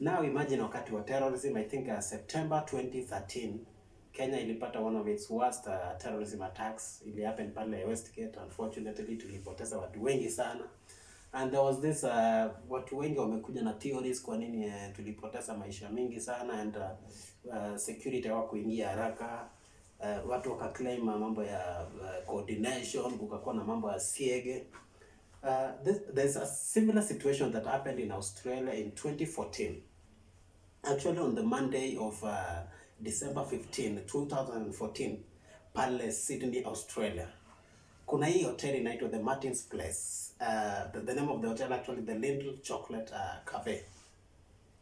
Now imagine wakati wa terrorism, I think September 2013, Kenya ilipata one of its worst terrorism attacks. It happened pale Westgate. Unfortunately, tulipoteza watu wengi sana. And there was this watu wengi wamekuja na theories kwa nini tulipoteza maisha mingi sana, and security hawakuingia haraka. Watu wakaclaim mambo ya coordination, kukakuwa na mambo ya siege. There's a similar situation that happened in Australia in 2014. Actually, on the Monday of December 15, 2014, pale Sydney, Australia, kuna hii hotel inaitwa the Martin's Place. The name of the hotel actually the Little Chocolate Café.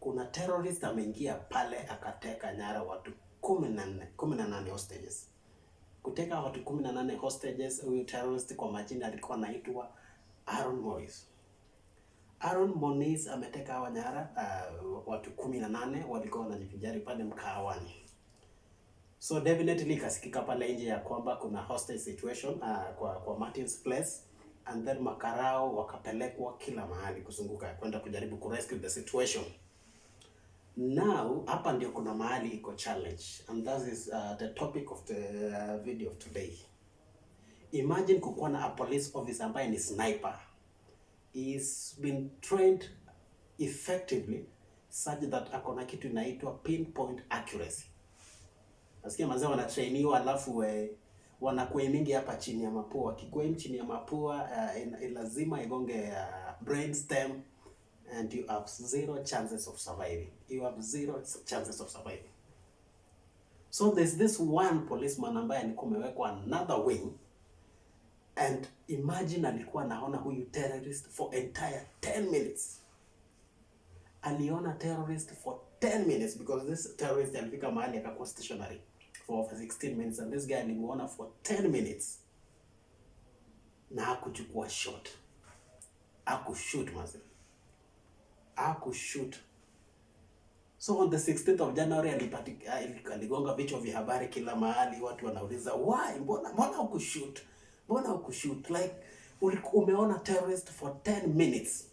Kuna terrorist ameingia pale akateka nyara watu 18 hostages. Kuteka watu 18 hostages, huyu terrorist kwa majina alikuwa anaitwa Aaron Morris. Aaron Moniz ameteka hawa nyara watu 18 walikuwa wanajivinjari pale mkahawani. So definitely kasikika pale nje ya kwamba kuna hostage situation kwa Martin's Place, and then makarao wakapelekwa kila mahali kuzunguka kwenda kujaribu kurescue the situation. Now hapa ndio kuna mahali iko challenge, and that is the topic of the video of today. Imagine kukuwa na a police officer ambaye ni sniper. He's been trained effectively such that akona kitu inaitwa pinpoint accuracy. Nasikia mazee wanatrainiwa alafu wanakuaimingi hapa chini ya mapua. Wakikuaim chini ya mapua lazima igonge brain stem, and you have zero chances of surviving. You have zero chances of surviving. So there's this one policeman ambaye alikuwa amewekwa another wing, and imagine alikuwa anaona huyu terrorist for entire 10 minutes. Aliona terrorist for 10 minutes because this terrorist alifika mahali akakuwa stationary for 16 minutes, and this guy alimuona for 10 minutes. Na hakuchukua shot. Hakushoot mazi. Hakushoot. So on the 16th of January aligonga vichwa vya habari kila mahali, watu wanauliza why, mbona hukushoot? Mbona hukushoot? Like umeona terrorist for 10 minutes.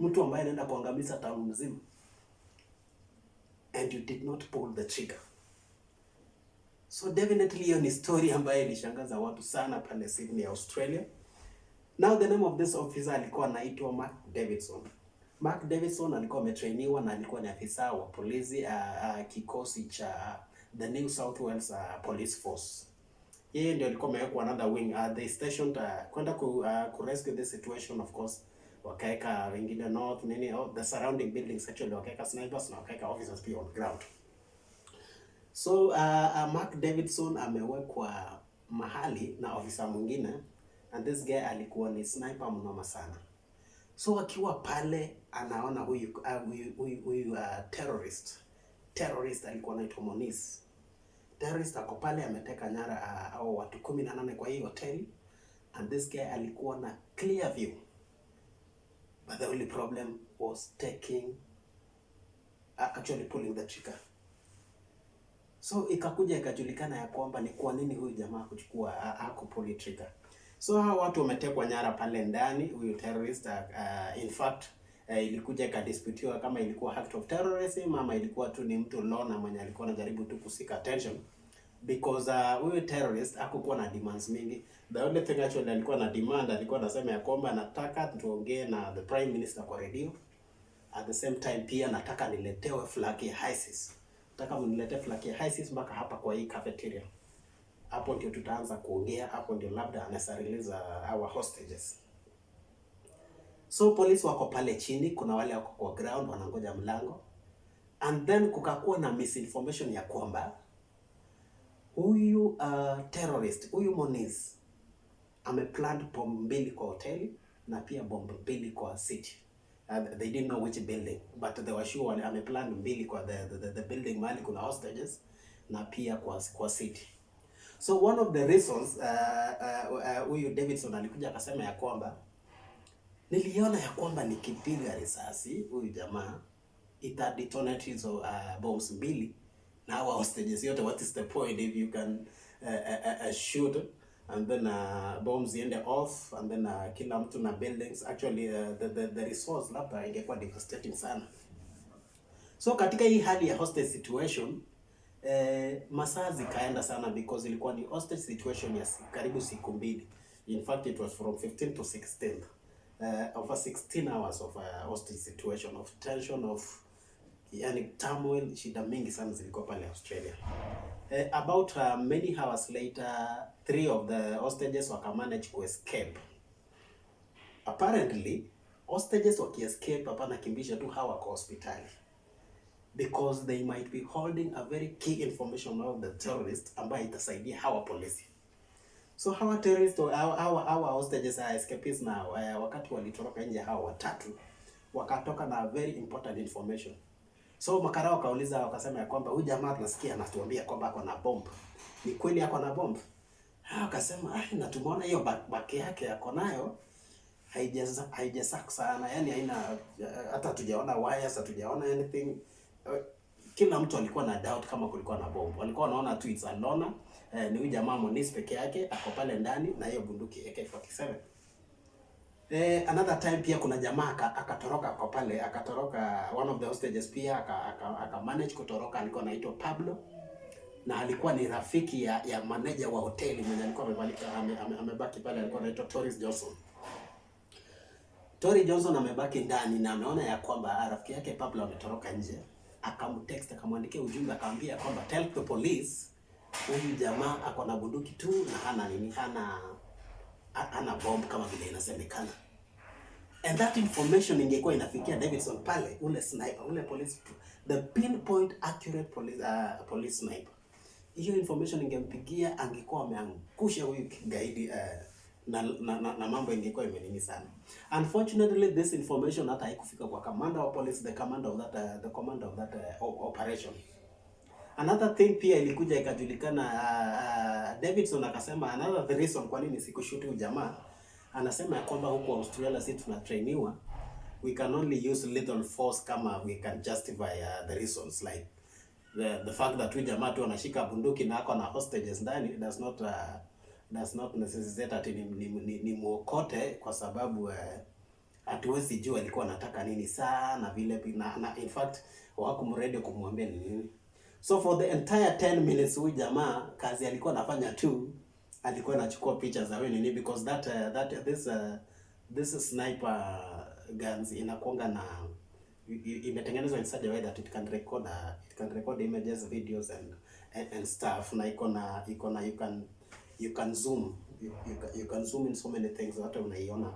Mtu ambaye anaenda kuangamiza town mzima, and you did not pull the trigger. So definitely hiyo ni story ambayo ilishangaza watu sana pale Sydney, Australia. Now the name of this officer alikuwa anaitwa Mark Davidson. Mark Davidson alikuwa ametrainiwa na alikuwa ni afisa wa polisi kikosi cha the New South Wales Police Force. Yeye ndio alikuwa amewekwa another wing they stationed kwenda ku rescue the situation. Of course wakaeka wengine north nini the surrounding buildings, actually wakaeka snipers na wakaeka officers pia on ground. So Mark Davidson amewekwa mahali na officer mwingine, and this guy alikuwa ni sniper mnoma sana. So akiwa pale anaona huyu terrorist alikuwa anaitwa Moniz. Terrorist ako pale ameteka nyara au watu 18 kwa hii hoteli, and this guy alikuwa na clear view, but the only problem was actually pulling the trigger. So ikakuja ikajulikana ya kwamba ni kwa nini huyu jamaa kuchukua pull trigger. So hawa watu wametekwa nyara pale ndani, huyu terrorist in fact ilikuja ikadisputiwa kama ilikuwa act of terrorism ama ilikuwa tu ni mtu lona mwenye alikuwa anajaribu tu kusika attention, because huyu terrorist hakukuwa na demands mingi. The only thing actually alikuwa na demand, alikuwa anasema ya kwamba nataka tuongee na the prime minister kwa radio, at the same time pia nataka niletewe flag ya ISIS. Nataka mniletee flag ya ISIS mpaka hapa kwa hii cafeteria. Hapo ndio tutaanza kuongea, hapo ndio labda anaweza release our hostages. So police wako pale chini, kuna wale wako kwa ground wanangoja mlango, and then kukakuwa na misinformation ya kwamba huyu terrorist, huyu Moniz ameplant bomb mbili kwa hoteli na pia bomb mbili kwa city. They didn't know which building, but they were sure ameplant mbili kwa the building mahali kuna hostages na pia kwa city. So one of the reasons huyu Davidson alikuja akasema ya kwamba niliona ya kwamba nikipiga risasi huyu jamaa ita detonate hizo bombs mbili na hawa hostages yote. What is the point if you can shoot and then bombs iende off and then kila mtu na buildings? Actually the resource labda ingekuwa devastating sana. So katika hii hali ya hostage situation, masaa zikaenda sana because ilikuwa ni hostage situation ya karibu siku mbili. In fact it was from 15th to 16th. Over 16 hours of hostage situation, of tension, of yani turmoil, shida mingi sana zilikuwa pale Australia. About many hours later, 3 of the hostages wakamanage to escape. Apparently, hostages wakiescape hapana kimbisha tu hawa kwa hospitali, because they might be holding a very key information of the terrorist ambayo itasaidia hawa polisi. So hawa terrorists, hawa hostages are escapees now, wakati walitoroka nje hawa watatu wakatoka na very important information. So makara wakauliza, wakasema ya kwamba huyu jamaa tunasikia anatuambia kwamba ako na bomb. Ni kweli ako na bomb? Wakasema na tumeona hiyo back yake ako nayo haijasak sana, yani haina hata tujaona wires, hatujaona anything. Kila mtu alikuwa na doubt kama kulikuwa na bomb. Walikuwa wanaona tu it's a loner, ni huyu jamaa Moniz peke yake ako pale ndani na hiyo bunduki AK47. Another time pia kuna jamaa akatoroka kwa pale, akatoroka, one of the hostages pia aka manage kutoroka, alikuwa anaitwa Pablo na alikuwa ni rafiki ya manager wa hoteli mwenye alikuwa amebaki pale, alikuwa anaitwa Tori Johnson amebaki ndani na ameona ya kwamba rafiki yake Pablo ametoroka nje. Akamtext, akamwandikia ujumbe, akamwambia kwamba tell the police huyu jamaa ako na bunduki tu na hana bomb kama vile inasemekana. And that information ingekuwa inafikia Davidson pale, ule sniper, ule police, the pinpoint accurate police sniper. Hiyo information ingempigia, angekuwa ameangusha huyu gaidi, na mambo ingekuwa imenini sana. Unfortunately, this information hata haikufika kwa commander wa police, the commander of that operation. Another thing pia ilikuja ikajulikana, Davidson akasema another the reason kwa nini sikushuti ujamaa, anasema ya kwamba huko Australia sisi tunatrainiwa, we can only use little force kama we can justify the reasons, like the fact that huyu jamaa tu anashika bunduki na ako na hostages ndani does not necessitate that ni muokote, kwa sababu hatuwezi jua alikuwa anataka nini sana vile, na in fact hawakumready kumwambia nini. So for the entire 10 minutes huyu jamaa kazi alikuwa anafanya tu, alikuwa anachukua picha za wewe nini, because this sniper guns inakuanga na imetengenezwa in such a way that it can record images, videos and stuff, na iko na you can zoom in so many things, hata unaiona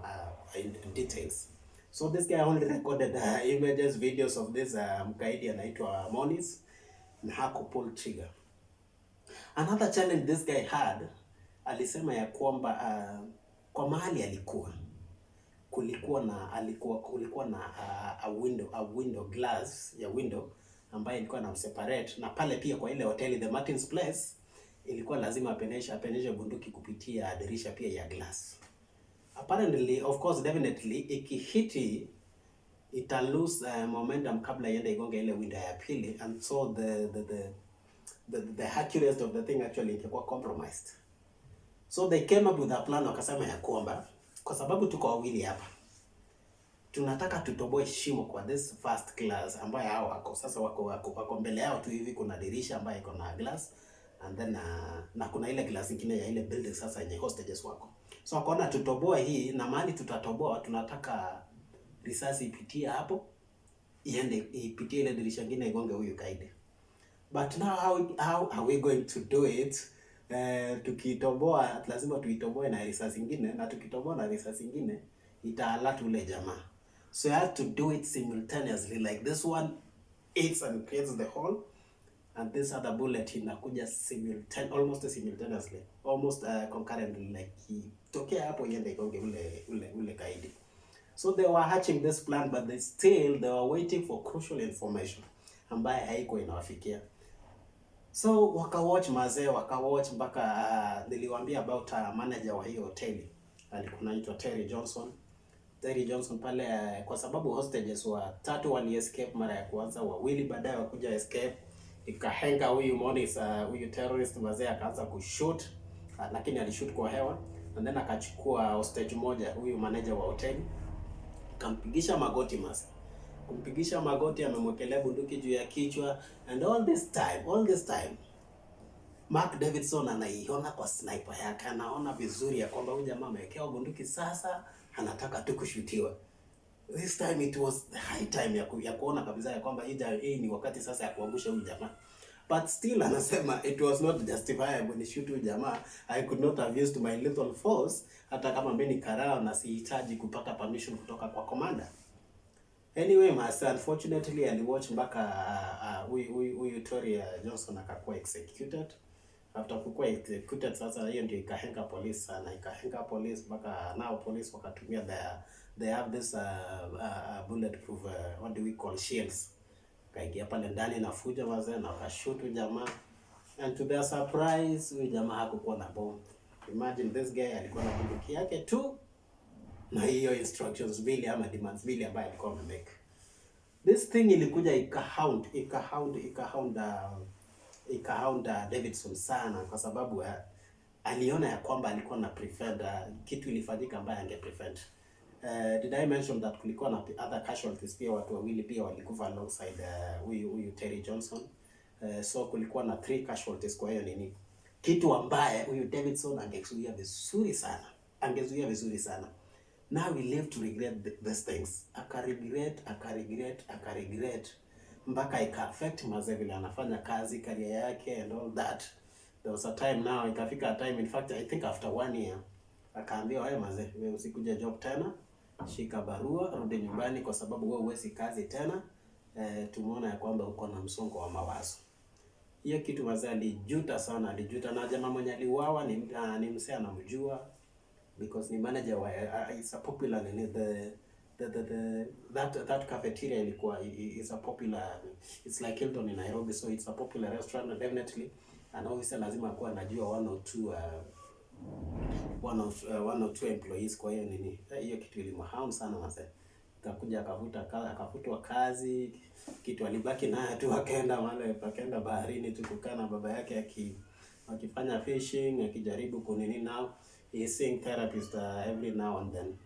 in details. So this guy only recorded images, videos of this mkaidi anaitwa Moniz na hakupull trigger. Another challenge this guy had, alisema ya kwamba kwa mahali alikuwa kulikuwa na a window glass ya window ambayo ilikuwa na separate, na pale pia kwa ile hoteli the Martin's Place ilikuwa lazima apeneshe bunduki kupitia dirisha pia ya glass. Apparently, of course, definitely ikihiti ita lose momentum kabla iende igonge ile window ya pili, and so the accuracy of the thing actually ilikuwa compromised. So they came up with a plan, wakasema ya kwamba kwa sababu tuko wawili hapa, tunataka tutoboe shimo kwa this first class ambayo hao wako sasa, wako mbele yao tu hivi, kuna dirisha ambayo iko na glass, and then na kuna ile glass nyingine ya ile building sasa yenye hostages wako. So wakaona tutoboe hii, na mahali tutatoboa tunataka risasi ipitie hapo, ipitie ile dirisha nyingine igonge huyu kaide. But now how are we going to do it? Tukitoboa lazima tuitoboe na risasi nyingine, na tukitoboa na risasi nyingine itaalert ule jamaa. So you have to do it simultaneously, like this one hits and creates the hole, and this other bullet inakuja almost simultaneously, almost concurrently, like tokea hapo iende igonge ule kaidi. So they were hatching this plan, but they were waiting for crucial information ambaye haiko inawafikia. So wakawatch mpaka niliwaambia about manager wa hiyo hoteli, alikuwa anaitwa Terry Johnson pale, kwa sababu hostages watatu wali escape mara ya kwanza, wawili baadaye wakuja escape, ikahenga huyu Moniz, huyu terrorist mazee akaanza kushoot, lakini alishoot kwa hewa, and then akachukua hostage moja huyu manager wa hoteli, kampigisha magoti mazee, kumpigisha magoti, amemwekelea bunduki juu ya kichwa, and all this time Mark Davidson anaiona kwa sniper yake, anaona vizuri ya kwamba huyu jamaa amewekewa bunduki, sasa anataka tu kushutiwa. This time it was the high time ya kuona kabisa ya kwamba hii ni wakati sasa ya kuangusha huyu jamaa. But still anasema it was not justifiable ni shoot huyu jamaa. I could not have used my little force, hata kama mimi ni karao na sihitaji kupata permission kutoka kwa commander. Anyway, unfortunately aliwatch mpaka huyu Tory Johnson akakuwa executed. After kukuwa executed, sasa hiyo ndio ikahenga police sana, ikahenga police mpaka now police wakatumia they have this bulletproof what do we call shields. Kaingia pale ndani na fuja wazee na wakashoot jamaa, and to their surprise huyu jamaa hakukuwa na bomb. Imagine this guy alikuwa na bunduki yake tu na hiyo instructions mbili ama demands mbili ambayo alikuwa amemake. This thing ilikuja ikahound Davidson sana, kwa sababu aliona ya kwamba alikuwa na prevent kitu ilifanyika ambayo angeprevent. Did I mention that kulikuwa na other casualties pia, watu wawili pia walikufa alongside huyu Terry Johnson. So kulikuwa na 3 casualties. Kwa hiyo nini, kitu ambaye huyu Davidson angezuia vizuri sana. Now we live to regret these things. Akaregret mpaka ika-affect mazee vile anafanya kazi, career yake and all that. There was a time now, ikafika a time, in fact I think after 1 year, akaambiwa wewe mazee, wewe usikuje job tena, shika barua, rudi nyumbani kwa sababu wewe huwezi kazi tena. Tumeona ya kwamba uko na msongo wa mawazo. Hiyo kitu mazee alijuta sana, na jamaa mwenye aliuawa ni msee anamjua, because ni manager wa it's a popular that cafeteria ilikuwa is a popular, it's like Hilton in Nairobi, so it's a popular restaurant definitely, and obviously lazima akuwa anajua one or two employees. Kwa hiyo nini, hiyo kitu ilimharm sana mase, akakuja akafutwa kazi, kitu alibaki naye tu akaenda baharini tu kukaa na baba yake akifanya fishing, akijaribu kunini. Now he is seeing therapist every now and then.